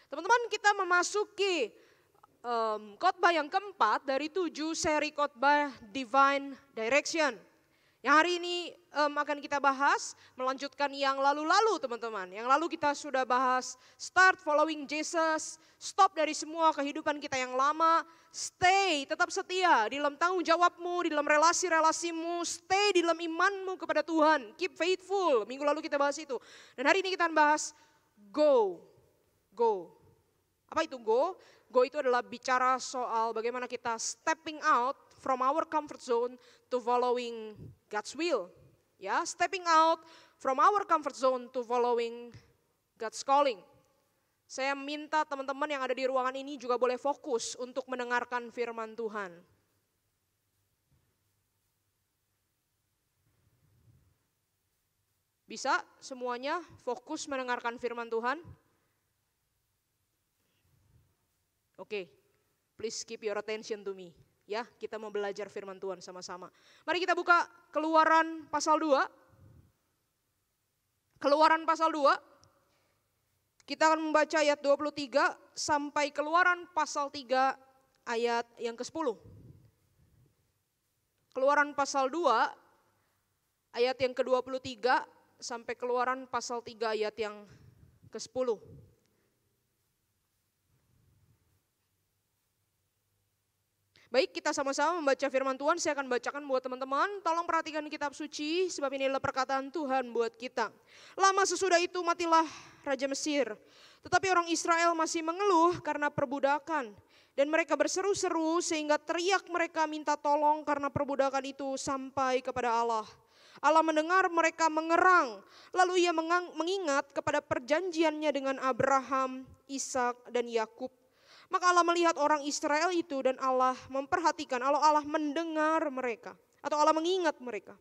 Teman-teman, kita memasuki khotbah yang keempat dari 7 seri khotbah Divine Direction. Yang hari ini akan kita bahas, melanjutkan yang lalu-lalu teman-teman. Yang lalu kita sudah bahas start following Jesus, stop dari semua kehidupan kita yang lama, stay, tetap setia di dalam tanggung jawabmu, di dalam relasi-relasimu, stay di dalam imanmu kepada Tuhan, keep faithful. Minggu lalu kita bahas itu. Dan hari ini kita akan bahas go. Apa itu go? Go itu adalah bicara soal bagaimana kita stepping out from our comfort zone to following God's will. Ya, stepping out from our comfort zone to following God's calling. Saya minta teman-teman yang ada di ruangan ini juga boleh fokus untuk mendengarkan firman Tuhan. Bisa semuanya fokus mendengarkan firman Tuhan? Oke, please keep your attention to me. Ya, kita mau belajar firman Tuhan sama-sama. Mari kita buka Keluaran pasal 2. Keluaran pasal 2. Kita akan membaca ayat 23 sampai Keluaran pasal 3 ayat yang ke-10. Keluaran pasal 2 ayat yang ke-23 sampai Keluaran pasal 3 ayat yang ke-10. Baik, kita sama-sama membaca firman Tuhan. Saya akan bacakan buat teman-teman. Tolong perhatikan kitab suci, sebab ini adalah perkataan Tuhan buat kita. Lama sesudah itu matilah Raja Mesir. Tetapi orang Israel masih mengeluh karena perbudakan. Dan mereka berseru-seru sehingga teriak mereka minta tolong karena perbudakan itu sampai kepada Allah. Allah mendengar mereka mengerang. Lalu ia mengingat kepada perjanjiannya dengan Abraham, Ishak dan Yakub. Maka Allah melihat orang Israel itu dan Allah memperhatikan, Allah mendengar mereka atau Allah mengingat mereka.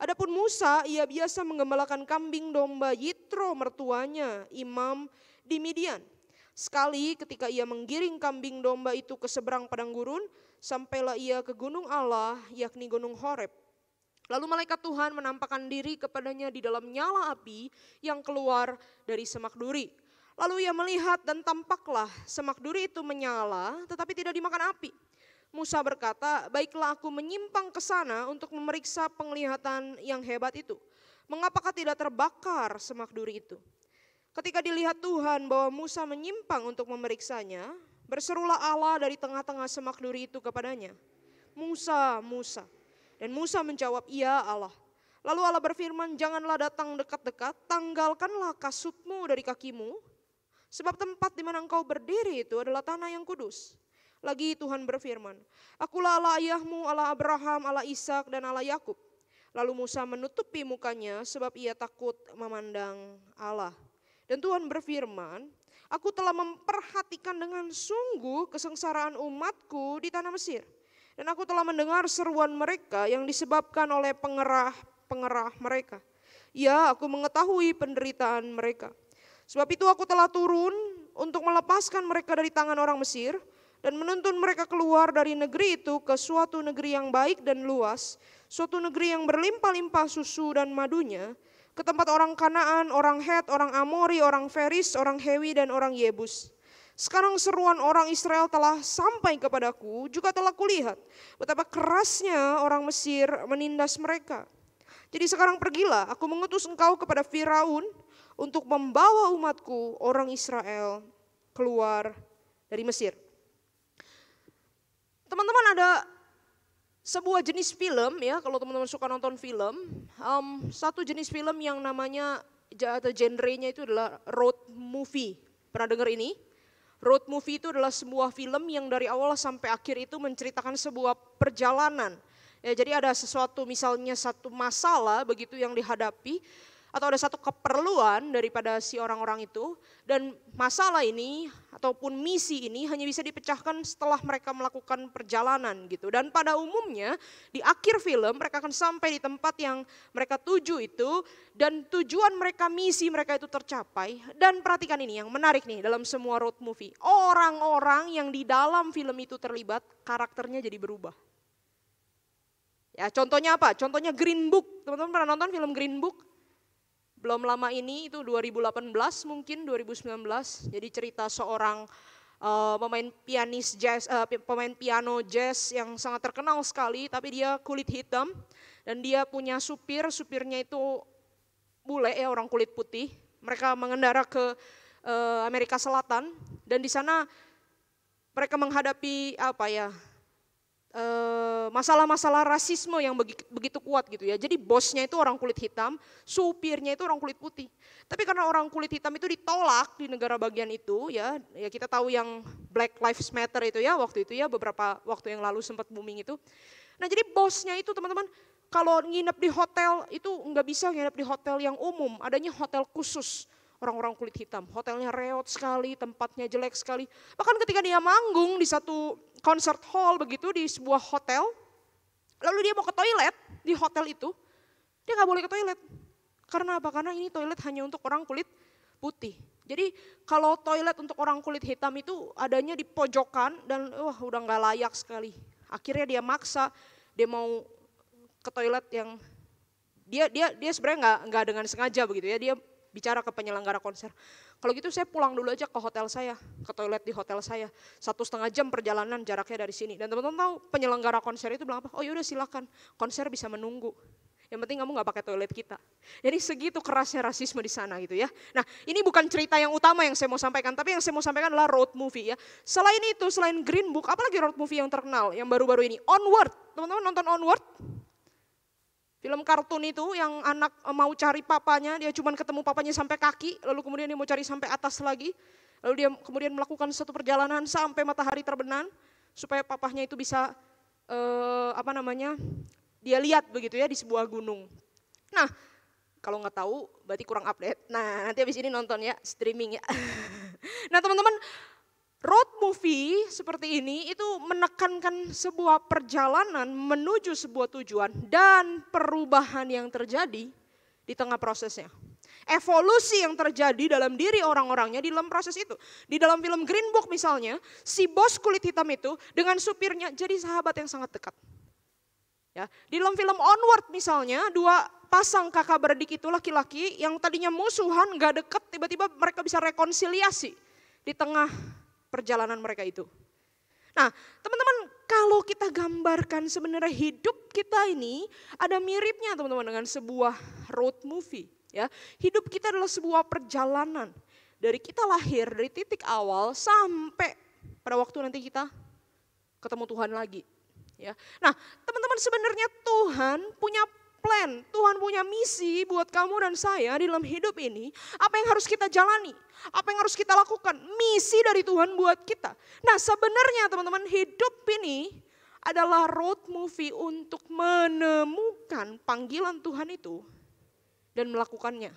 Adapun Musa, ia biasa menggembalakan kambing domba Yitro mertuanya, imam di Midian. Sekali ketika ia menggiring kambing domba itu ke seberang padang gurun, sampailah ia ke gunung Allah, yakni gunung Horeb. Lalu malaikat Tuhan menampakkan diri kepadanya di dalam nyala api yang keluar dari semak duri. Lalu ia melihat dan tampaklah semak duri itu menyala tetapi tidak dimakan api. Musa berkata, baiklah aku menyimpang ke sana untuk memeriksa penglihatan yang hebat itu. Mengapakah tidak terbakar semak duri itu? Ketika dilihat Tuhan bahwa Musa menyimpang untuk memeriksanya, berserulah Allah dari tengah-tengah semak duri itu kepadanya. Musa, Musa. Dan Musa menjawab, iya Allah. Lalu Allah berfirman, janganlah datang dekat-dekat, tanggalkanlah kasutmu dari kakimu. Sebab tempat di mana engkau berdiri itu adalah tanah yang kudus. Lagi Tuhan berfirman, akulah Allah ayahmu, Allah Abraham, Allah Ishak dan Allah Yakub. Lalu Musa menutupi mukanya sebab ia takut memandang Allah. Dan Tuhan berfirman, aku telah memperhatikan dengan sungguh kesengsaraan umatku di tanah Mesir. Dan aku telah mendengar seruan mereka yang disebabkan oleh pengerah mereka. Ya, aku mengetahui penderitaan mereka. Sebab itu aku telah turun untuk melepaskan mereka dari tangan orang Mesir dan menuntun mereka keluar dari negeri itu ke suatu negeri yang baik dan luas, suatu negeri yang berlimpah-limpah susu dan madunya, ke tempat orang Kanaan, orang Het, orang Amori, orang Feris, orang Hewi dan orang Yebus. Sekarang seruan orang Israel telah sampai kepadaku, juga telah kulihat betapa kerasnya orang Mesir menindas mereka. Jadi sekarang pergilah, aku mengutus engkau kepada Firaun untuk membawa umatku orang Israel keluar dari Mesir. Teman-teman, ada sebuah jenis film ya, kalau teman-teman suka nonton film, satu jenis film yang namanya atau genrenya itu adalah road movie. Pernah dengar ini? Road movie itu adalah sebuah film yang dari awal sampai akhir itu menceritakan sebuah perjalanan. Ya, jadi ada sesuatu, misalnya satu masalah begitu yang dihadapi, atau ada satu keperluan daripada si orang-orang itu, dan masalah ini ataupun misi ini hanya bisa dipecahkan setelah mereka melakukan perjalanan gitu. Dan pada umumnya di akhir film mereka akan sampai di tempat yang mereka tuju itu, dan tujuan mereka, misi mereka itu tercapai. Dan perhatikan ini yang menarik nih dalam semua road movie, orang-orang yang di dalam film itu terlibat karakternya jadi berubah. Ya, contohnya apa? Contohnya Green Book. Teman-teman pernah nonton film Green Book? belum lama ini itu 2018 mungkin 2019. Jadi cerita seorang pemain pianis jazz, pemain piano jazz yang sangat terkenal sekali, tapi dia kulit hitam dan dia punya supirnya itu bule ya, orang kulit putih. Mereka mengendara ke Amerika Selatan dan di sana mereka menghadapi masalah-masalah rasisme yang begitu kuat gitu ya. Jadi bosnya itu orang kulit hitam, supirnya itu orang kulit putih. Tapi karena orang kulit hitam itu ditolak di negara bagian itu ya kita tahu yang Black Lives Matter itu ya waktu itu ya, beberapa waktu yang lalu sempat booming itu. Nah jadi bosnya itu teman-teman kalau nginep di hotel itu nggak bisa nginep di hotel yang umum, adanya hotel khusus orang-orang kulit hitam. Hotelnya reot sekali, tempatnya jelek sekali. Bahkan ketika dia manggung di satu concert hall begitu di sebuah hotel, lalu dia mau ke toilet di hotel itu, dia nggak boleh ke toilet. Karena apa? Karena ini toilet hanya untuk orang kulit putih. Jadi kalau toilet untuk orang kulit hitam itu adanya di pojokan dan udah nggak layak sekali. Akhirnya dia maksa, dia mau ke toilet yang dia sebenarnya nggak dengan sengaja begitu ya, dia bicara ke penyelenggara konser. Kalau gitu saya pulang dulu aja ke hotel saya, ke toilet di hotel saya. 1,5 jam perjalanan jaraknya dari sini. Dan teman-teman tahu penyelenggara konser itu bilang apa? Oh yaudah silakan, konser bisa menunggu. Yang penting kamu gak pakai toilet kita. Jadi segitu kerasnya rasisme di sana gitu ya. Nah ini bukan cerita yang utama yang saya mau sampaikan, tapi yang saya mau sampaikan adalah road movie ya. Selain itu, selain Green Book, apalagi road movie yang terkenal, yang baru-baru ini? Onward, teman-teman nonton Onward? Film kartun itu yang anak mau cari papanya, dia cuma ketemu papanya sampai kaki, lalu kemudian dia mau cari sampai atas lagi. Lalu dia kemudian melakukan satu perjalanan sampai matahari terbenam, supaya papahnya itu bisa, dia lihat begitu ya di sebuah gunung. Nah, kalau nggak tahu berarti kurang update. Nah, nanti habis ini nonton ya, streaming ya. Nah teman-teman, road movie seperti ini itu menekankan sebuah perjalanan menuju sebuah tujuan dan perubahan yang terjadi di tengah prosesnya. Evolusi yang terjadi dalam diri orang-orangnya di dalam proses itu. Di dalam film Green Book misalnya, si bos kulit hitam itu dengan supirnya jadi sahabat yang sangat dekat. Ya, di dalam film Onward misalnya, 2 pasang kakak beradik itu laki-laki yang tadinya musuhan gak deket, tiba-tiba mereka bisa rekonsiliasi di tengah perjalanan mereka itu. Nah teman-teman, kalau kita gambarkan sebenarnya hidup kita ini ada miripnya teman-teman dengan sebuah road movie. Ya, hidup kita adalah sebuah perjalanan dari kita lahir, dari titik awal sampai pada waktu nanti kita ketemu Tuhan lagi. Ya, nah teman-teman sebenarnya Tuhan punya plan, Tuhan punya misi buat kamu dan saya di dalam hidup ini. Apa yang harus kita jalani? Apa yang harus kita lakukan? Misi dari Tuhan buat kita. Nah sebenarnya teman-teman, hidup ini adalah road movie untuk menemukan panggilan Tuhan itu dan melakukannya.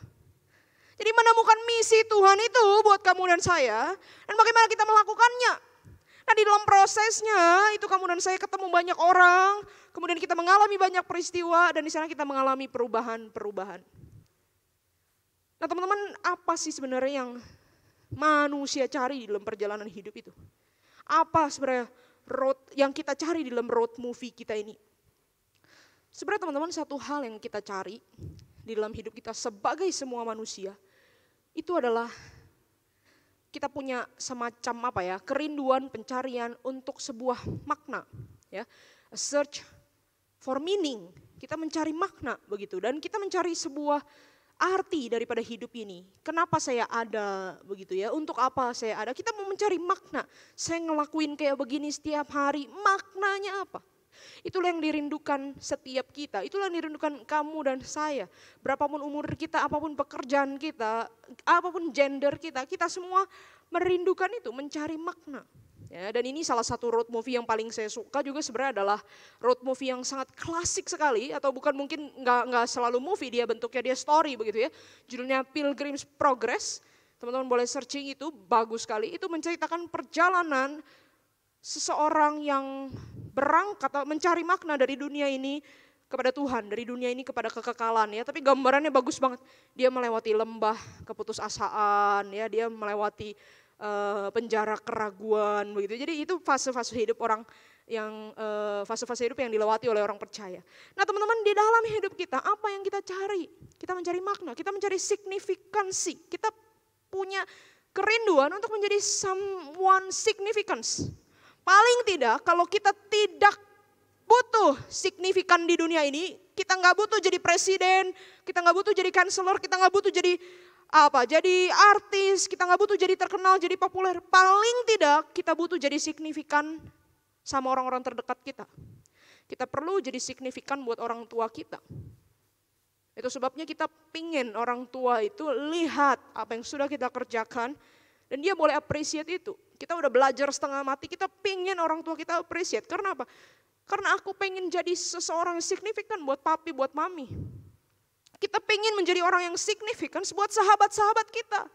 Jadi menemukan misi Tuhan itu buat kamu dan saya, dan bagaimana kita melakukannya. Nah di dalam prosesnya itu kamu dan saya ketemu banyak orang, kemudian kita mengalami banyak peristiwa dan di sana kita mengalami perubahan-perubahan. Nah teman-teman, apa sih sebenarnya yang manusia cari di dalam perjalanan hidup itu? Apa sebenarnya road yang kita cari di dalam road movie kita ini? Sebenarnya teman-teman, satu hal yang kita cari di dalam hidup kita sebagai semua manusia itu adalah kita punya semacam kerinduan, pencarian untuk sebuah makna, ya, a search for meaning. Kita mencari makna begitu, dan kita mencari sebuah arti daripada hidup ini. Kenapa saya ada begitu ya? Untuk apa saya ada? Kita mau mencari makna. Saya ngelakuin kayak begini setiap hari, maknanya apa? Itulah yang dirindukan setiap kita, itulah yang dirindukan kamu dan saya. Berapapun umur kita, apapun pekerjaan kita, apapun gender kita semua merindukan itu, mencari makna. Ya, dan ini salah satu road movie yang paling saya suka juga sebenarnya adalah road movie yang sangat klasik sekali, atau bukan mungkin nggak selalu movie, dia bentuknya dia story begitu ya. Judulnya Pilgrim's Progress, teman-teman boleh searching itu, bagus sekali. Itu menceritakan perjalanan seseorang yang berangkat mencari makna dari dunia ini kepada Tuhan, dari dunia ini kepada kekekalan ya. Tapi gambarannya bagus banget. Dia melewati lembah keputusasaan ya, dia melewati penjara keraguan begitu. Jadi itu fase-fase hidup orang fase-fase hidup yang dilewati oleh orang percaya. Nah teman-teman, di dalam hidup kita apa yang kita cari? Kita mencari makna, kita mencari signifikansi. Kita punya kerinduan untuk menjadi someone significance. Paling tidak kalau kita tidak butuh signifikan di dunia ini, kita nggak butuh jadi presiden, kita nggak butuh jadi counselor, kita nggak butuh jadi jadi artis, kita nggak butuh jadi terkenal, jadi populer. Paling tidak kita butuh jadi signifikan sama orang-orang terdekat kita. Kita perlu jadi signifikan buat orang tua kita. Itu sebabnya kita pingin orang tua itu lihat apa yang sudah kita kerjakan dan dia boleh appreciate itu. Kita udah belajar setengah mati, kita pingin orang tua kita appreciate. Karena apa? Karena aku pengen jadi seseorang yang signifikan buat papi, buat mami. Kita pengen menjadi orang yang signifikan buat sahabat-sahabat kita.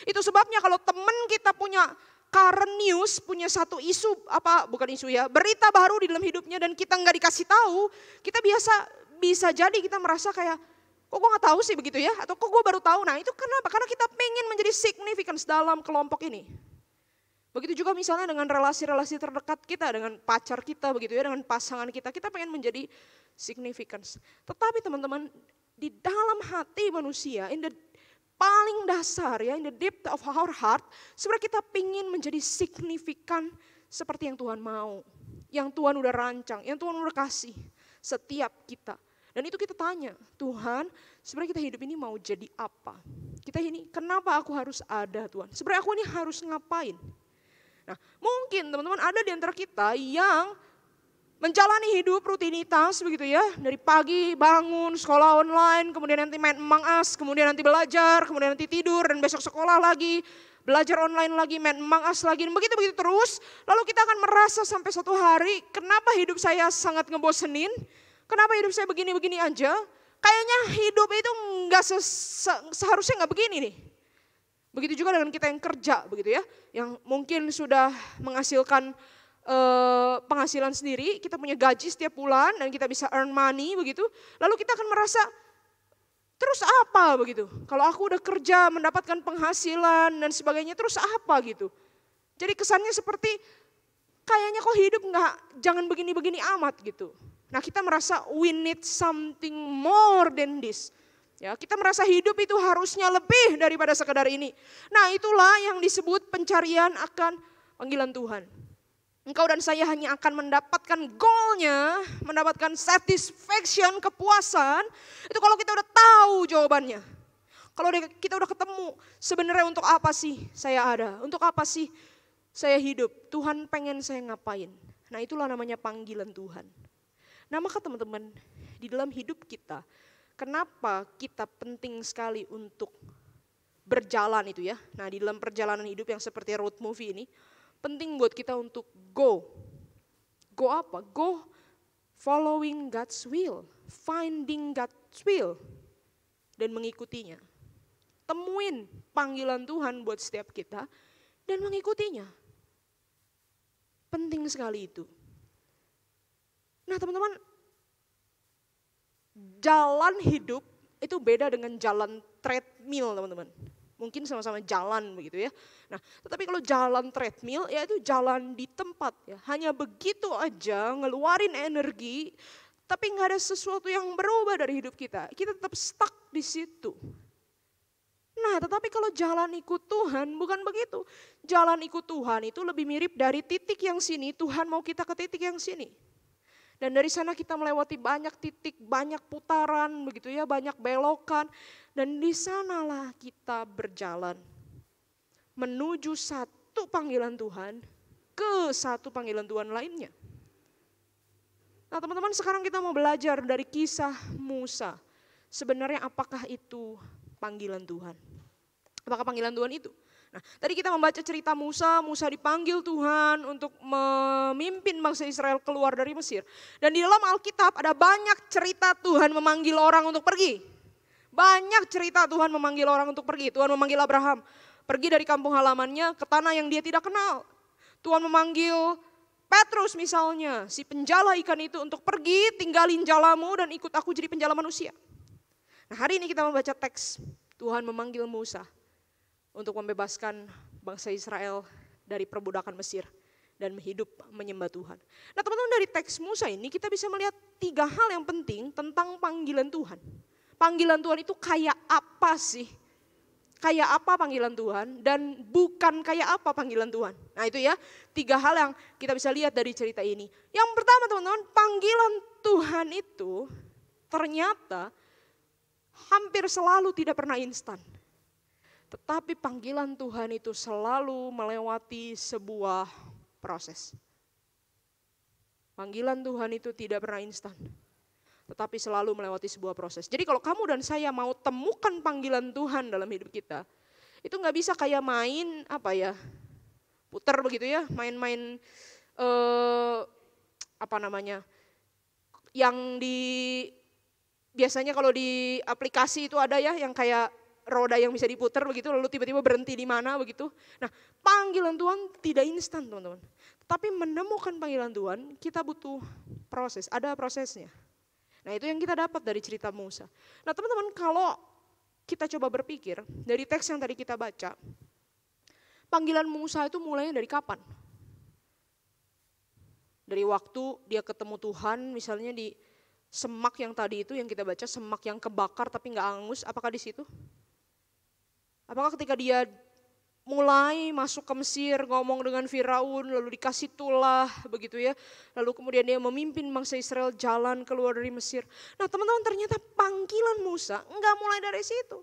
Itu sebabnya kalau teman kita punya current news, punya satu isu, bukan isu ya, berita baru di dalam hidupnya dan kita nggak dikasih tahu, kita bisa jadi kita merasa kayak, kok gue nggak tahu sih begitu ya, atau kok gue baru tahu. Nah itu kenapa? Karena kita pengen menjadi signifikan dalam kelompok ini. Begitu juga misalnya dengan relasi-relasi terdekat kita, dengan pacar kita begitu ya, dengan pasangan kita pengen menjadi significance. Tetapi teman-teman, di dalam hati manusia, in the paling dasar ya, in the depth of our heart, sebenarnya kita pengen menjadi signifikan seperti yang Tuhan mau. Yang Tuhan udah rancang, yang Tuhan udah kasih setiap kita. Dan itu kita tanya, Tuhan sebenarnya kita hidup ini mau jadi apa? Kita ini, kenapa aku harus ada Tuhan? Sebenarnya aku ini harus ngapain? Nah mungkin teman-teman ada di antara kita yang menjalani hidup rutinitas begitu ya. Dari pagi bangun, sekolah online, kemudian nanti main Among Us, kemudian nanti belajar, kemudian nanti tidur, dan besok sekolah lagi, belajar online lagi, main Among Us lagi, dan begitu-begitu terus. Lalu kita akan merasa sampai suatu hari, kenapa hidup saya sangat ngebosenin, kenapa hidup saya begini-begini aja, kayaknya hidup itu seharusnya nggak begini nih. Begitu juga dengan kita yang kerja begitu ya, yang mungkin sudah menghasilkan penghasilan sendiri, kita punya gaji setiap bulan dan kita bisa earn money begitu. Lalu kita akan merasa terus apa begitu? Kalau aku udah kerja mendapatkan penghasilan dan sebagainya, terus apa gitu? Jadi kesannya seperti kayaknya kok hidup jangan begini-begini amat gitu. Nah kita merasa we need something more than this. Ya, kita merasa hidup itu harusnya lebih daripada sekedar ini. Nah itulah yang disebut pencarian akan panggilan Tuhan. Engkau dan saya hanya akan mendapatkan goalnya, mendapatkan satisfaction, kepuasan, itu kalau kita udah tahu jawabannya. Kalau kita udah ketemu sebenarnya untuk apa sih saya ada, untuk apa sih saya hidup, Tuhan pengen saya ngapain. Nah itulah namanya panggilan Tuhan. Nah maka teman-teman, di dalam hidup kita, kenapa kita penting sekali untuk berjalan itu ya. Nah di dalam perjalanan hidup yang seperti road movie ini, penting buat kita untuk go. Go apa? Go following God's will, finding God's will, dan mengikutinya. Temuin panggilan Tuhan buat setiap kita dan mengikutinya. Penting sekali itu. Nah teman-teman, jalan hidup itu beda dengan jalan treadmill teman-teman. Mungkin sama-sama jalan begitu ya. Nah, tetapi kalau jalan treadmill ya itu jalan di tempat ya. Hanya begitu aja ngeluarin energi, tapi nggak ada sesuatu yang berubah dari hidup kita. Kita tetap stuck di situ. Nah, tetapi kalau jalan ikut Tuhan bukan begitu. Jalan ikut Tuhan itu lebih mirip dari titik yang sini, Tuhan mau kita ke titik yang sini. Dan dari sana kita melewati banyak titik, banyak putaran begitu ya, banyak belokan. Dan di sanalah kita berjalan menuju satu panggilan Tuhan ke satu panggilan Tuhan lainnya. Nah teman-teman, sekarang kita mau belajar dari kisah Musa. Sebenarnya apakah itu panggilan Tuhan? Apakah panggilan Tuhan itu? Nah, tadi kita membaca cerita Musa dipanggil Tuhan untuk memimpin bangsa Israel keluar dari Mesir. Dan di dalam Alkitab ada banyak cerita Tuhan memanggil orang untuk pergi. Banyak cerita Tuhan memanggil orang untuk pergi. Tuhan memanggil Abraham pergi dari kampung halamannya ke tanah yang dia tidak kenal. Tuhan memanggil Petrus misalnya, si penjala ikan itu untuk pergi, tinggalin jalamu dan ikut aku jadi penjala manusia. Nah hari ini kita membaca teks Tuhan memanggil Musa untuk membebaskan bangsa Israel dari perbudakan Mesir. dan hidup menyembah Tuhan. Nah teman-teman, dari teks Musa ini kita bisa melihat 3 hal yang penting tentang panggilan Tuhan. Panggilan Tuhan itu kayak apa sih? Kayak apa panggilan Tuhan dan bukan kayak apa panggilan Tuhan. Nah itu ya 3 hal yang kita bisa lihat dari cerita ini. Yang pertama teman-teman, panggilan Tuhan itu ternyata hampir selalu tidak pernah instan. Tetapi panggilan Tuhan itu selalu melewati sebuah proses. Panggilan Tuhan itu tidak pernah instan, tetapi selalu melewati sebuah proses. Jadi kalau kamu dan saya mau temukan panggilan Tuhan dalam hidup kita, itu nggak bisa kayak main puter begitu ya, main-main yang biasanya kalau di aplikasi itu ada ya, yang kayak roda yang bisa diputar begitu, lalu tiba-tiba berhenti di mana begitu. Nah, panggilan Tuhan tidak instan teman-teman. Tapi menemukan panggilan Tuhan, kita butuh proses, ada prosesnya. Nah itu yang kita dapat dari cerita Musa. Nah teman-teman, kalau kita coba berpikir, dari teks yang tadi kita baca, panggilan Musa itu mulainya dari kapan? Dari waktu dia ketemu Tuhan, misalnya di semak yang tadi itu yang kita baca, semak yang kebakar tapi gak angus, apakah di situ? Apakah ketika dia mulai masuk ke Mesir, ngomong dengan Firaun, lalu dikasih tulah begitu ya. Lalu kemudian dia memimpin bangsa Israel jalan keluar dari Mesir. Nah teman-teman, ternyata panggilan Musa enggak mulai dari situ.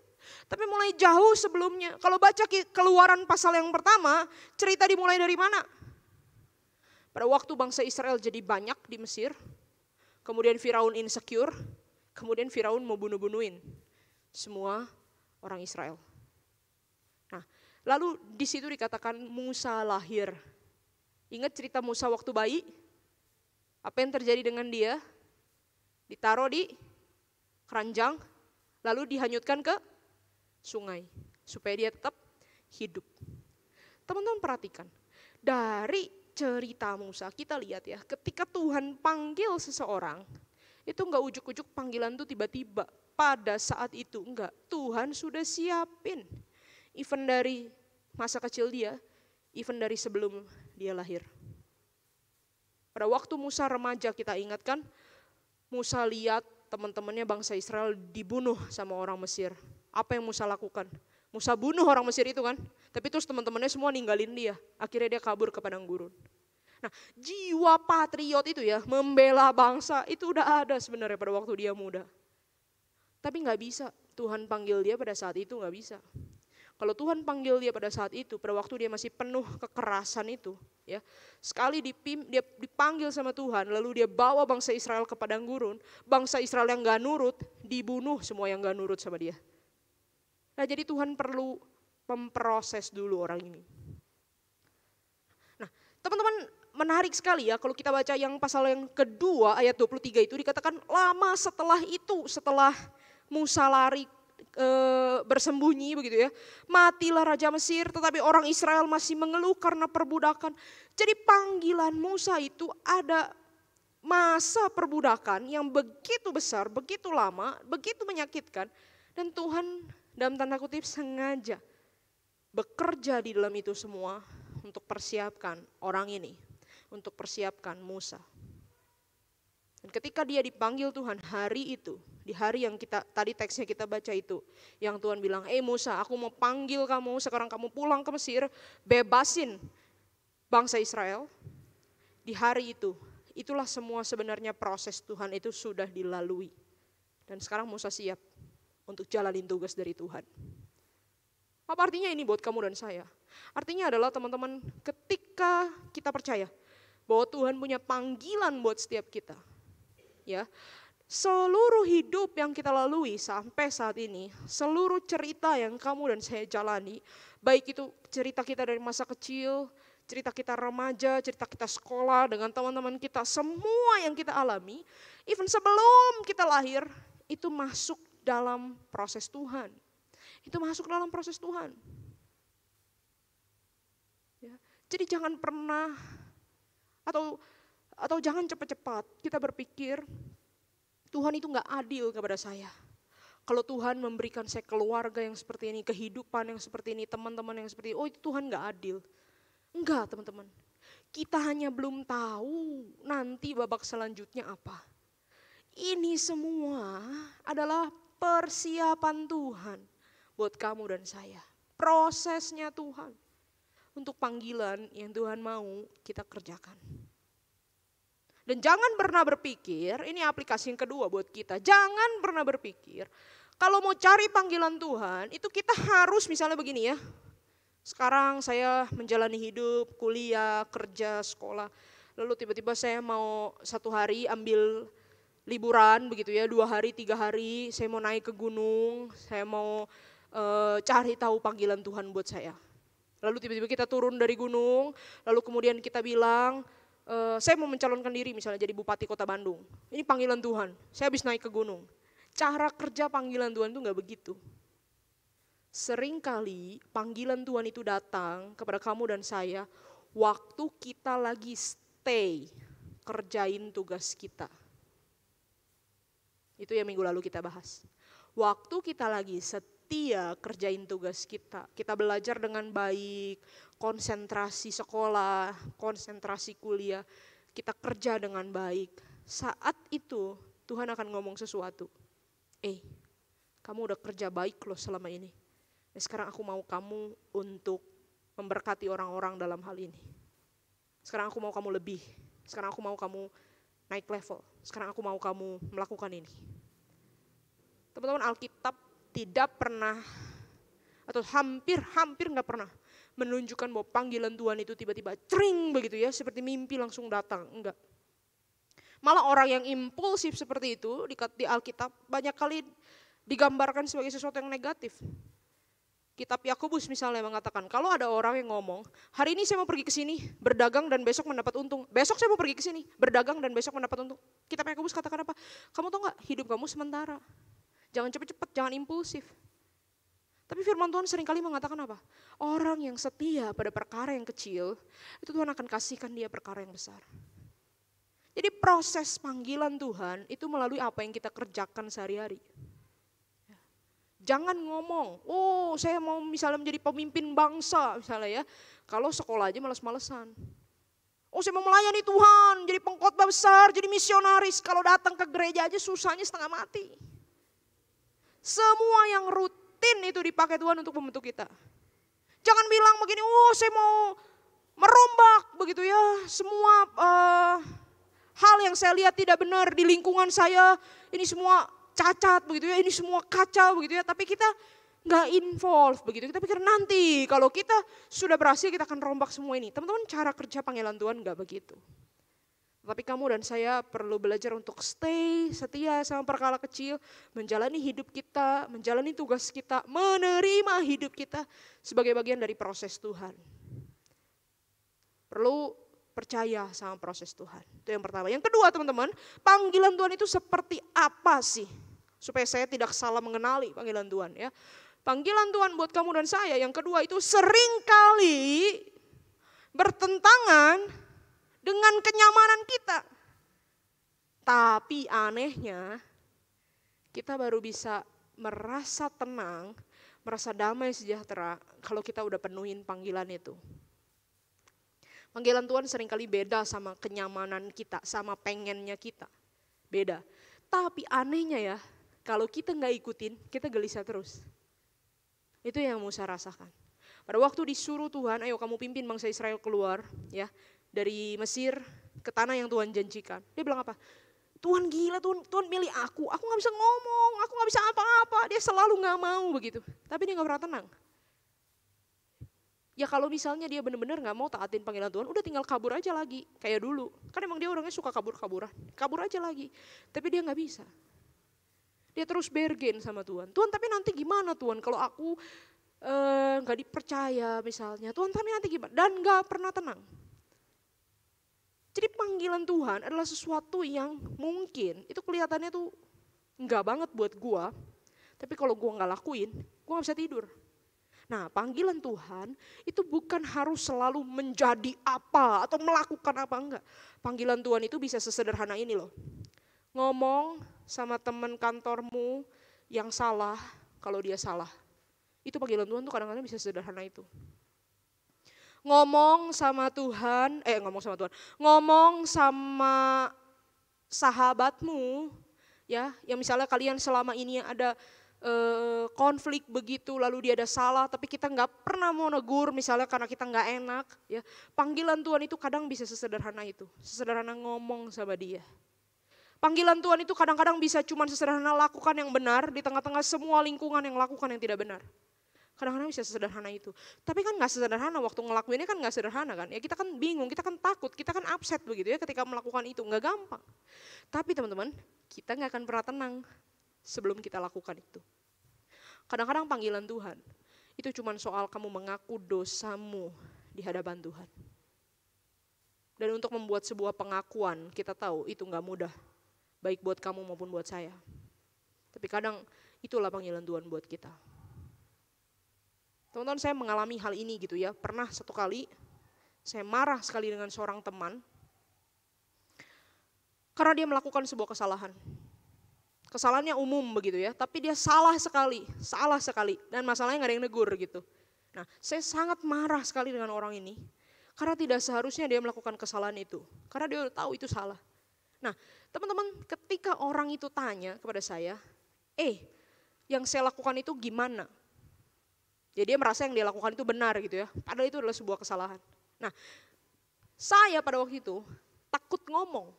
Tapi mulai jauh sebelumnya. Kalau baca Keluaran pasal yang pertama, cerita dimulai dari mana? Pada waktu bangsa Israel jadi banyak di Mesir, kemudian Firaun insecure, kemudian Firaun mau bunuh-bunuhin semua orang Israel. Nah, lalu di situ dikatakan Musa lahir. Ingat cerita Musa waktu bayi? Apa yang terjadi dengan dia? Ditaruh di keranjang, lalu dihanyutkan ke sungai supaya dia tetap hidup. Teman-teman perhatikan, dari cerita Musa kita lihat ya, ketika Tuhan panggil seseorang, itu enggak ujuk-ujuk panggilan itu tiba-tiba pada saat itu, enggak. Tuhan sudah siapin. Even dari masa kecil dia, even dari sebelum dia lahir. Pada waktu Musa remaja kita ingatkan, Musa lihat teman-temannya bangsa Israel dibunuh sama orang Mesir. Apa yang Musa lakukan? Musa bunuh orang Mesir itu kan, tapi terus teman-temannya semua ninggalin dia. Akhirnya dia kabur ke padang gurun. Nah, jiwa patriot itu ya, membela bangsa itu udah ada sebenarnya pada waktu dia muda. Tapi gak bisa, Tuhan panggil dia pada saat itu gak bisa. Kalau Tuhan panggil dia pada saat itu, pada waktu dia masih penuh kekerasan itu, ya, sekali dia dipanggil sama Tuhan, lalu dia bawa bangsa Israel ke padang gurun, bangsa Israel yang gak nurut, dibunuh semua yang gak nurut sama dia. Nah jadi Tuhan perlu memproses dulu orang ini. Nah teman-teman, menarik sekali ya kalau kita baca yang pasal yang kedua ayat 23 itu dikatakan lama setelah itu, setelah Musa lari bersembunyi begitu ya. Matilah Raja Mesir, tetapi orang Israel masih mengeluh karena perbudakan. Jadi panggilan Musa itu ada masa perbudakan yang begitu besar, begitu lama, begitu menyakitkan. Dan Tuhan dalam tanda kutip sengaja bekerja di dalam itu semua untuk persiapkan orang ini, untuk persiapkan Musa. Dan ketika dia dipanggil Tuhan hari itu, di hari yang tadi teksnya kita baca itu, yang Tuhan bilang, Musa, aku mau panggil kamu, sekarang kamu pulang ke Mesir, bebasin bangsa Israel. Di hari itu, itulah semua sebenarnya proses Tuhan itu sudah dilalui. Dan sekarang Musa siap untuk jalanin tugas dari Tuhan. Apa artinya ini buat kamu dan saya? Artinya adalah teman-teman, ketika kita percaya bahwa Tuhan punya panggilan buat setiap kita, ya, seluruh hidup yang kita lalui sampai saat ini, seluruh cerita yang kamu dan saya jalani, baik itu cerita kita dari masa kecil, cerita kita remaja, cerita kita sekolah dengan teman-teman kita, semua yang kita alami, even sebelum kita lahir, itu masuk dalam proses Tuhan. Itu masuk dalam proses Tuhan. Ya, jadi jangan pernah atau jangan cepat-cepat kita berpikir Tuhan itu gak adil kepada saya. Kalau Tuhan memberikan saya keluarga yang seperti ini, kehidupan yang seperti ini, teman-teman yang seperti ini, oh itu Tuhan gak adil. Enggak teman-teman. Kita hanya belum tahu nanti babak selanjutnya apa. Ini semua adalah persiapan Tuhan buat kamu dan saya. Prosesnya Tuhan untuk panggilan yang Tuhan mau kita kerjakan. Dan jangan pernah berpikir, ini aplikasi yang kedua buat kita. Jangan pernah berpikir, kalau mau cari panggilan Tuhan, itu kita harus misalnya begini ya. Sekarang saya menjalani hidup, kuliah, kerja, sekolah. Lalu tiba-tiba saya mau 1 hari ambil liburan begitu ya, 2 hari, 3 hari. Saya mau naik ke gunung, saya mau cari tahu panggilan Tuhan buat saya. Lalu tiba-tiba kita turun dari gunung, lalu kemudian kita bilang, saya mau mencalonkan diri misalnya jadi Bupati Kota Bandung. Ini panggilan Tuhan, saya habis naik ke gunung. Cara kerja panggilan Tuhan itu gak begitu. Seringkali panggilan Tuhan itu datang kepada kamu dan saya waktu kita lagi stay kerjain tugas kita. Itu yang minggu lalu kita bahas. Waktu kita lagi setia kerjain tugas kita, kita belajar dengan baik, konsentrasi sekolah, konsentrasi kuliah, kita kerja dengan baik. Saat itu Tuhan akan ngomong sesuatu. Kamu udah kerja baik loh selama ini. Sekarang aku mau kamu untuk memberkati orang-orang dalam hal ini. Sekarang aku mau kamu lebih. Sekarang aku mau kamu naik level. Sekarang aku mau kamu melakukan ini. Teman-teman, Alkitab tidak pernah atau hampir gak pernah menunjukkan bahwa panggilan Tuhan itu tiba-tiba cering begitu ya, seperti mimpi langsung datang. Enggak. Malah orang yang impulsif seperti itu di Alkitab banyak kali digambarkan sebagai sesuatu yang negatif. Kitab Yakobus misalnya mengatakan, kalau ada orang yang ngomong, hari ini saya mau pergi ke sini, berdagang dan besok mendapat untung. Besok saya mau pergi ke sini, berdagang dan besok mendapat untung. Kitab Yakobus katakan apa? Kamu tahu gak, hidup kamu sementara. Jangan cepet-cepet, jangan impulsif. Tapi firman Tuhan seringkali mengatakan apa? Orang yang setia pada perkara yang kecil, itu Tuhan akan kasihkan dia perkara yang besar. Jadi proses panggilan Tuhan itu melalui apa yang kita kerjakan sehari-hari. Jangan ngomong, saya mau misalnya menjadi pemimpin bangsa misalnya ya. Kalau sekolah aja males-malesan. Saya mau melayani Tuhan, jadi pengkhotbah besar, jadi misionaris. Kalau datang ke gereja aja susahnya setengah mati. Semua yang rutin itu dipakai Tuhan untuk membentuk kita. Jangan bilang begini, saya mau merombak begitu ya. Semua hal yang saya lihat tidak benar di lingkungan saya, ini semua cacat begitu ya, ini semua kacau begitu ya, tapi kita nggak involve begitu, kita pikir nanti kalau kita sudah berhasil kita akan rombak semua ini. Teman-teman, cara kerja panggilan Tuhan nggak begitu. Tapi kamu dan saya perlu belajar untuk stay setia sama perkara kecil, menjalani hidup kita, menjalani tugas kita, menerima hidup kita sebagai bagian dari proses Tuhan. Perlu percaya sama proses Tuhan. Itu yang pertama. Yang kedua teman-teman, panggilan Tuhan itu seperti apa sih? Supaya saya tidak salah mengenali panggilan Tuhan ya. Panggilan Tuhan buat kamu dan saya yang kedua itu seringkali bertentangan dengan kenyamanan kita. Tapi anehnya kita baru bisa merasa tenang, merasa damai sejahtera kalau kita udah penuhin panggilan itu. Panggilan Tuhan seringkali beda sama kenyamanan kita, sama pengennya kita. Beda. Tapi anehnya ya, kalau kita gak ikutin, kita gelisah terus. Itu yang mau saya rasakan. Pada waktu disuruh Tuhan, ayo kamu pimpin bangsa Israel keluar ya dari Mesir ke tanah yang Tuhan janjikan. Dia bilang apa? Tuhan gila, Tuhan milih aku gak bisa ngomong, aku gak bisa apa-apa. Dia selalu gak mau begitu. Tapi dia gak pernah tenang. Ya kalau misalnya dia benar-benar gak mau taatin panggilan Tuhan, udah tinggal kabur aja lagi, kayak dulu. Kan emang dia orangnya suka kabur-kaburan, kabur aja lagi. Tapi dia gak bisa. Dia terus bergen sama Tuhan. Tuhan tapi nanti gimana Tuhan kalau aku gak dipercaya misalnya. Tuhan tapi nanti gimana? Dan gak pernah tenang. Jadi panggilan Tuhan adalah sesuatu yang mungkin itu kelihatannya tuh gak banget buat gua. Tapi kalau gua gak lakuin, gua gak bisa tidur. Nah, panggilan Tuhan itu bukan harus selalu menjadi apa atau melakukan apa, enggak. Panggilan Tuhan itu bisa sesederhana ini loh. Ngomong sama teman kantormu yang salah kalau dia salah. Itu panggilan Tuhan tuh kadang-kadang bisa sederhana itu. ngomong sama Tuhan, ngomong sama sahabatmu, ya, yang misalnya kalian selama ini ada konflik begitu, lalu dia ada salah, tapi kita nggak pernah mau negur, misalnya karena kita nggak enak, ya. Panggilan Tuhan itu kadang bisa sesederhana itu, sesederhana ngomong sama dia. Panggilan Tuhan itu kadang-kadang bisa cuma sesederhana lakukan yang benar di tengah-tengah semua lingkungan yang lakukan yang tidak benar. Kadang-kadang bisa sesederhana itu. Tapi kan gak sederhana, waktu ngelakuinnya kan gak sederhana kan. Ya kita kan bingung, kita kan takut, kita kan upset begitu ya ketika melakukan itu. Gak gampang. Tapi teman-teman, kita gak akan pernah tenang sebelum kita lakukan itu. Kadang-kadang panggilan Tuhan itu cuma soal kamu mengaku dosamu di hadapan Tuhan. Dan untuk membuat sebuah pengakuan, kita tahu itu gak mudah. Baik buat kamu maupun buat saya. Tapi kadang itulah panggilan Tuhan buat kita. Teman-teman, saya mengalami hal ini gitu ya. Pernah satu kali saya marah sekali dengan seorang teman karena dia melakukan sebuah kesalahan. Kesalahannya umum begitu ya, tapi dia salah sekali dan masalahnya gak ada yang negur gitu. Nah, saya sangat marah sekali dengan orang ini karena tidak seharusnya dia melakukan kesalahan itu. Karena dia udah tahu itu salah. Nah, teman-teman, ketika orang itu tanya kepada saya, yang saya lakukan itu gimana? Jadi dia merasa yang dia lakukan itu benar gitu ya, padahal itu adalah sebuah kesalahan. Nah, saya pada waktu itu takut ngomong.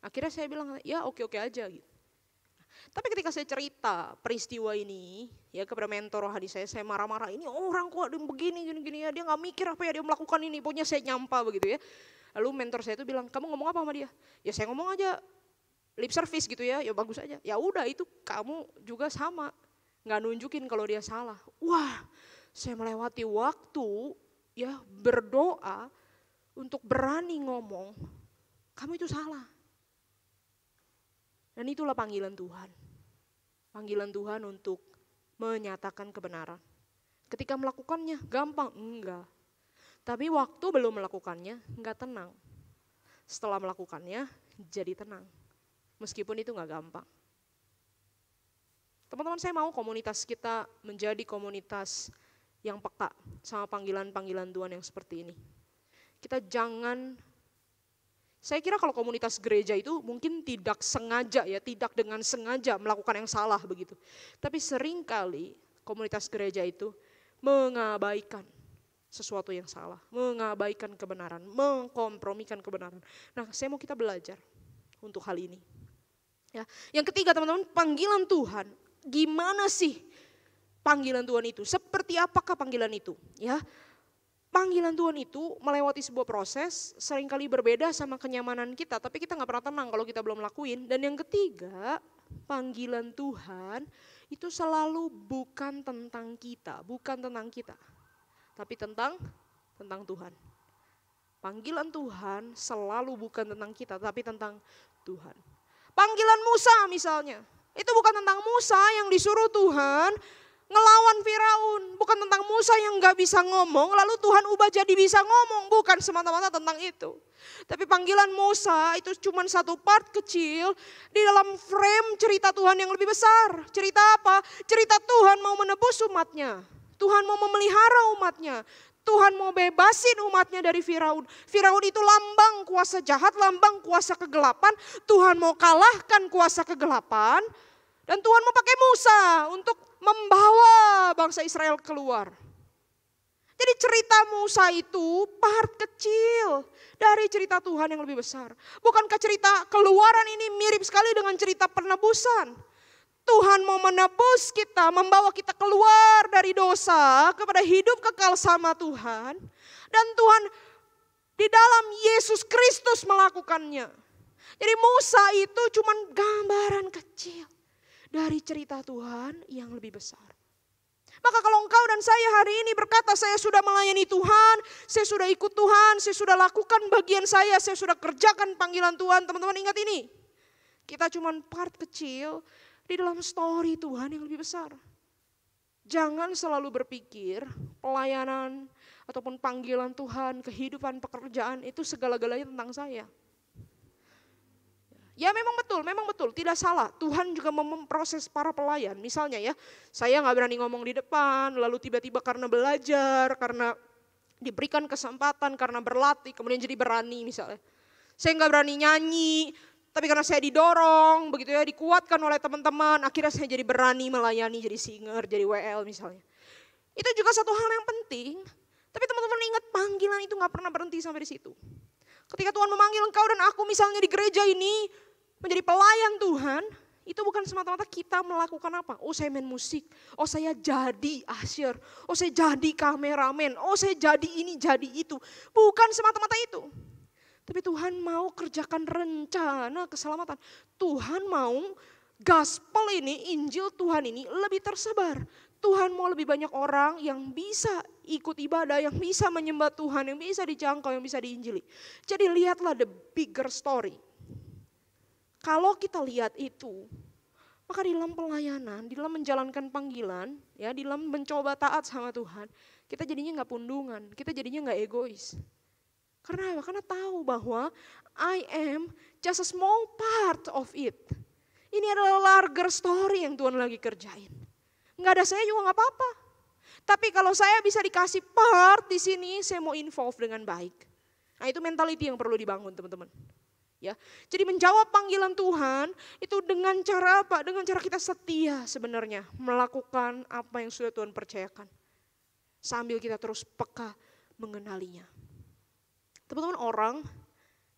Akhirnya saya bilang, ya oke-oke aja gitu. Tapi ketika saya cerita peristiwa ini ya kepada mentor rohani saya marah-marah, ini orang kok begini gini ya, dia gak mikir apa ya dia melakukan ini, pokoknya saya nyampa begitu ya. Lalu mentor saya itu bilang, kamu ngomong apa sama dia? Ya saya ngomong aja lip service gitu ya bagus aja. Ya udah, itu kamu juga sama, nggak nunjukin kalau dia salah. Wah, saya melewati waktu ya berdoa untuk berani ngomong, kamu itu salah. Dan itulah panggilan Tuhan. Panggilan Tuhan untuk menyatakan kebenaran. Ketika melakukannya gampang? Enggak. Tapi waktu belum melakukannya enggak tenang. Setelah melakukannya jadi tenang. Meskipun itu enggak gampang. Teman-teman, saya mau komunitas kita menjadi komunitas yang peka sama panggilan-panggilan Tuhan yang seperti ini. Kita jangan, saya kira kalau komunitas gereja itu mungkin tidak sengaja ya, tidak dengan sengaja melakukan yang salah begitu. Tapi seringkali komunitas gereja itu mengabaikan sesuatu yang salah, mengabaikan kebenaran, mengkompromikan kebenaran. Nah, saya mau kita belajar untuk hal ini. Ya. Yang ketiga teman-teman, panggilan Tuhan. Gimana sih panggilan Tuhan itu? Seperti apakah panggilan itu? Ya, panggilan Tuhan itu melewati sebuah proses, seringkali berbeda sama kenyamanan kita, tapi kita nggak pernah tenang kalau kita belum lakuin. Dan yang ketiga, panggilan Tuhan itu selalu bukan tentang kita, tapi tentang Tuhan. Panggilan Tuhan selalu bukan tentang kita, tapi tentang Tuhan. Panggilan Musa misalnya, itu bukan tentang Musa yang disuruh Tuhan ngelawan Firaun, bukan tentang Musa yang gak bisa ngomong, lalu Tuhan ubah jadi bisa ngomong, bukan semata-mata tentang itu. Tapi panggilan Musa itu cuma satu part kecil di dalam frame cerita Tuhan yang lebih besar. Cerita apa? Cerita Tuhan mau menebus umatnya, Tuhan mau memelihara umatnya, Tuhan mau bebasin umatnya dari Firaun. Firaun itu lambang kuasa jahat, lambang kuasa kegelapan. Tuhan mau kalahkan kuasa kegelapan. Dan Tuhan mau pakai Musa untuk membawa bangsa Israel keluar. Jadi cerita Musa itu part kecil dari cerita Tuhan yang lebih besar. Bukankah cerita Keluaran ini mirip sekali dengan cerita penebusan? Tuhan mau menebus kita, membawa kita keluar dari dosa kepada hidup kekal sama Tuhan. Dan Tuhan di dalam Yesus Kristus melakukannya. Jadi Musa itu cuma gambaran kecil dari cerita Tuhan yang lebih besar. Maka kalau engkau dan saya hari ini berkata, saya sudah melayani Tuhan, saya sudah ikut Tuhan, saya sudah lakukan bagian saya sudah kerjakan panggilan Tuhan. Teman-teman ingat ini, kita cuma part kecil di dalam story Tuhan yang lebih besar. Jangan selalu berpikir pelayanan ataupun panggilan Tuhan, kehidupan, pekerjaan itu segala-galanya tentang saya. Ya memang betul, tidak salah. Tuhan juga memproses para pelayan. Misalnya ya, saya gak berani ngomong di depan, lalu tiba-tiba karena belajar, karena diberikan kesempatan karena berlatih, kemudian jadi berani misalnya. Saya nggak berani nyanyi, tapi karena saya didorong, begitu ya, dikuatkan oleh teman-teman, akhirnya saya jadi berani melayani, jadi singer, jadi WL misalnya. Itu juga satu hal yang penting, tapi teman-teman ingat panggilan itu nggak pernah berhenti sampai di situ. Ketika Tuhan memanggil engkau dan aku misalnya di gereja ini menjadi pelayan Tuhan, itu bukan semata-mata kita melakukan apa. Oh saya main musik, oh saya jadi usher, oh saya jadi kameramen, oh saya jadi ini, jadi itu. Bukan semata-mata itu. Tapi Tuhan mau kerjakan rencana keselamatan. Tuhan mau gospel ini, Injil Tuhan ini lebih tersebar. Tuhan mau lebih banyak orang yang bisa ikut ibadah, yang bisa menyembah Tuhan, yang bisa dijangkau, yang bisa diinjili. Jadi lihatlah the bigger story. Kalau kita lihat itu, maka di dalam pelayanan, di dalam menjalankan panggilan, ya, di dalam mencoba taat sama Tuhan, kita jadinya nggak pundungan, kita jadinya nggak egois. Karena apa? Karena tahu bahwa I am just a small part of it. Ini adalah larger story yang Tuhan lagi kerjain. Nggak ada saya juga nggak apa-apa. Tapi kalau saya bisa dikasih part di sini, saya mau involve dengan baik. Nah itu mentality yang perlu dibangun teman-teman. Ya, jadi menjawab panggilan Tuhan itu dengan cara apa? Dengan cara kita setia sebenarnya melakukan apa yang sudah Tuhan percayakan. Sambil kita terus peka mengenalinya. Teman-teman, orang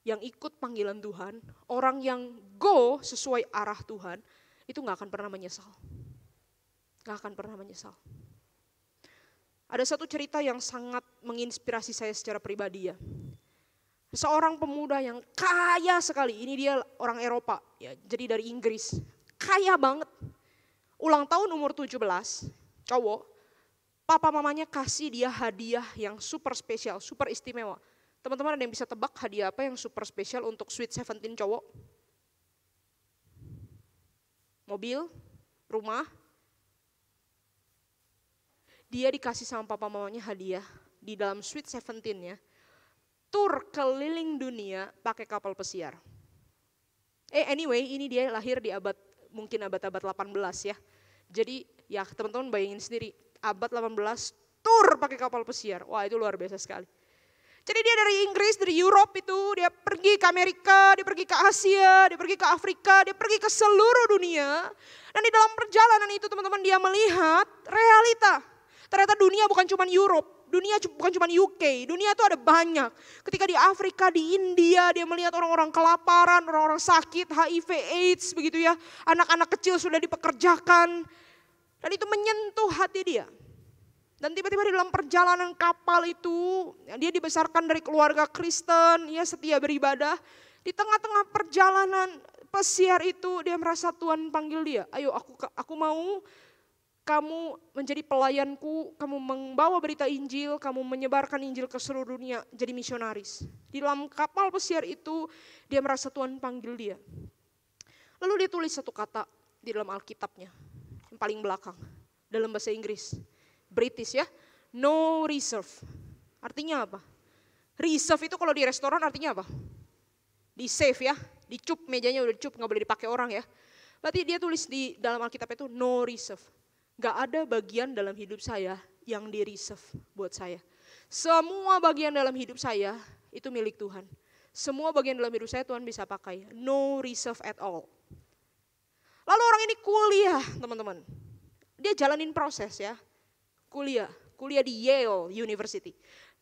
yang ikut panggilan Tuhan, orang yang go sesuai arah Tuhan, itu gak akan pernah menyesal. Gak akan pernah menyesal. Ada satu cerita yang sangat menginspirasi saya secara pribadi ya. Seorang pemuda yang kaya sekali, ini dia orang Eropa, ya, jadi dari Inggris, kaya banget. Ulang tahun umur 17, cowok, papa mamanya kasih dia hadiah yang super spesial, super istimewa. Teman-teman ada yang bisa tebak hadiah apa yang super spesial untuk Sweet 17 cowok? Mobil, rumah. Dia dikasih sama papa mamanya hadiah di dalam Sweet 17 ya. Tur keliling dunia pakai kapal pesiar. Anyway, ini dia lahir di mungkin abad 18 ya. Jadi ya teman-teman bayangin sendiri, abad 18 tur pakai kapal pesiar. Wah itu luar biasa sekali. Jadi dia dari Inggris, dari Europe itu, dia pergi ke Amerika, dia pergi ke Asia, dia pergi ke Afrika, dia pergi ke seluruh dunia. Dan di dalam perjalanan itu teman-teman dia melihat realita. Ternyata dunia bukan cuma Europe, dunia bukan cuma UK, dunia itu ada banyak. Ketika di Afrika, di India, dia melihat orang-orang kelaparan, orang-orang sakit, HIV, AIDS begitu ya. Anak-anak kecil sudah dipekerjakan. Dan itu menyentuh hati dia. Dan tiba-tiba di dalam perjalanan kapal itu, dia dibesarkan dari keluarga Kristen, ya setia beribadah. Di tengah-tengah perjalanan pesiar itu dia merasa Tuhan panggil dia. Ayo aku mau kamu menjadi pelayanku, kamu membawa berita Injil, kamu menyebarkan Injil ke seluruh dunia, jadi misionaris. Di dalam kapal pesiar itu dia merasa Tuhan panggil dia. Lalu dia tulis satu kata di dalam Alkitabnya, yang paling belakang, dalam bahasa Inggris. British ya, no reserve. Artinya apa? Reserve itu kalau di restoran artinya apa? Di save ya, dicup mejanya udah dicup, gak boleh dipakai orang ya. Berarti dia tulis di dalam Alkitab itu no reserve. Gak ada bagian dalam hidup saya yang di reserve buat saya. Semua bagian dalam hidup saya itu milik Tuhan. Semua bagian dalam hidup saya Tuhan bisa pakai. No reserve at all. Lalu orang ini kuliah teman-teman. Dia jalanin proses ya. Kuliah di Yale University.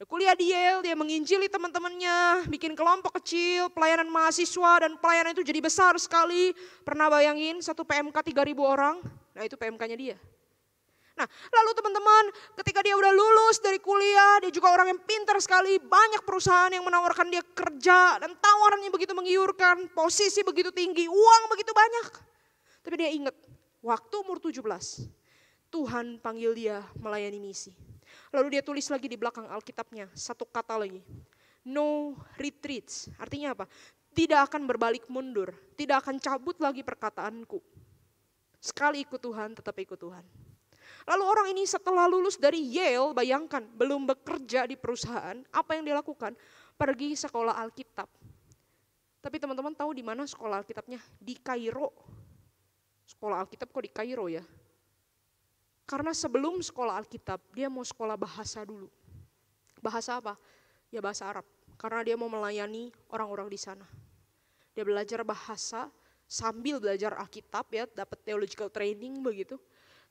Kuliah di Yale, dia menginjili teman-temannya, bikin kelompok kecil, pelayanan mahasiswa, dan pelayanan itu jadi besar sekali. Pernah bayangin satu PMK 3.000 orang? Nah itu PMK-nya dia. Nah lalu teman-teman ketika dia udah lulus dari kuliah, dia juga orang yang pintar sekali, banyak perusahaan yang menawarkan dia kerja, dan tawarannya begitu menggiurkan, posisi begitu tinggi, uang begitu banyak. Tapi dia ingat, waktu umur 17, Tuhan panggil dia melayani misi. Lalu dia tulis lagi di belakang Alkitabnya, satu kata lagi. No retreats, artinya apa? Tidak akan berbalik mundur, tidak akan cabut lagi perkataanku. Sekali ikut Tuhan, tetap ikut Tuhan. Lalu orang ini setelah lulus dari Yale, bayangkan belum bekerja di perusahaan, apa yang dia lakukan? Pergi sekolah Alkitab. Tapi teman-teman tahu di mana sekolah Alkitabnya? Di Kairo. Sekolah Alkitab kok di Kairo ya? Karena sebelum sekolah Alkitab, dia mau sekolah bahasa dulu. Bahasa apa? Ya bahasa Arab. Karena dia mau melayani orang-orang di sana. Dia belajar bahasa sambil belajar Alkitab ya, dapat theological training begitu.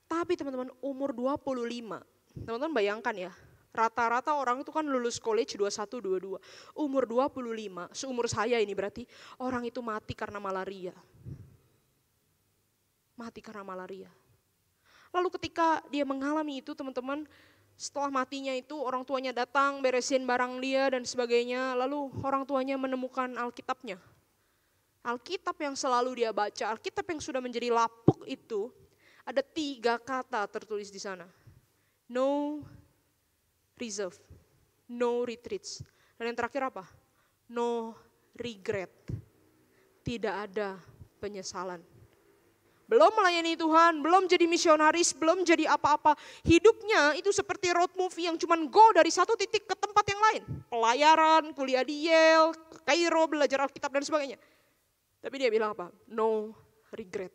Tapi teman-teman umur 25, teman-teman bayangkan ya, rata-rata orang itu kan lulus college 21, 22. Umur 25, seumur saya ini berarti orang itu mati karena malaria. Mati karena malaria. Lalu ketika dia mengalami itu teman-teman, setelah matinya itu orang tuanya datang beresin barang dia dan sebagainya. Lalu orang tuanya menemukan Alkitabnya. Alkitab yang selalu dia baca, Alkitab yang sudah menjadi lapuk itu, ada 3 kata tertulis di sana. No reserve, no retreats. Dan yang terakhir apa? No regret. Tidak ada penyesalan. Belum melayani Tuhan, belum jadi misionaris, belum jadi apa-apa. Hidupnya itu seperti road movie yang cuman go dari satu titik ke tempat yang lain. Pelayaran, kuliah di Yale, ke Kairo, belajar Alkitab dan sebagainya. Tapi dia bilang apa? No regret.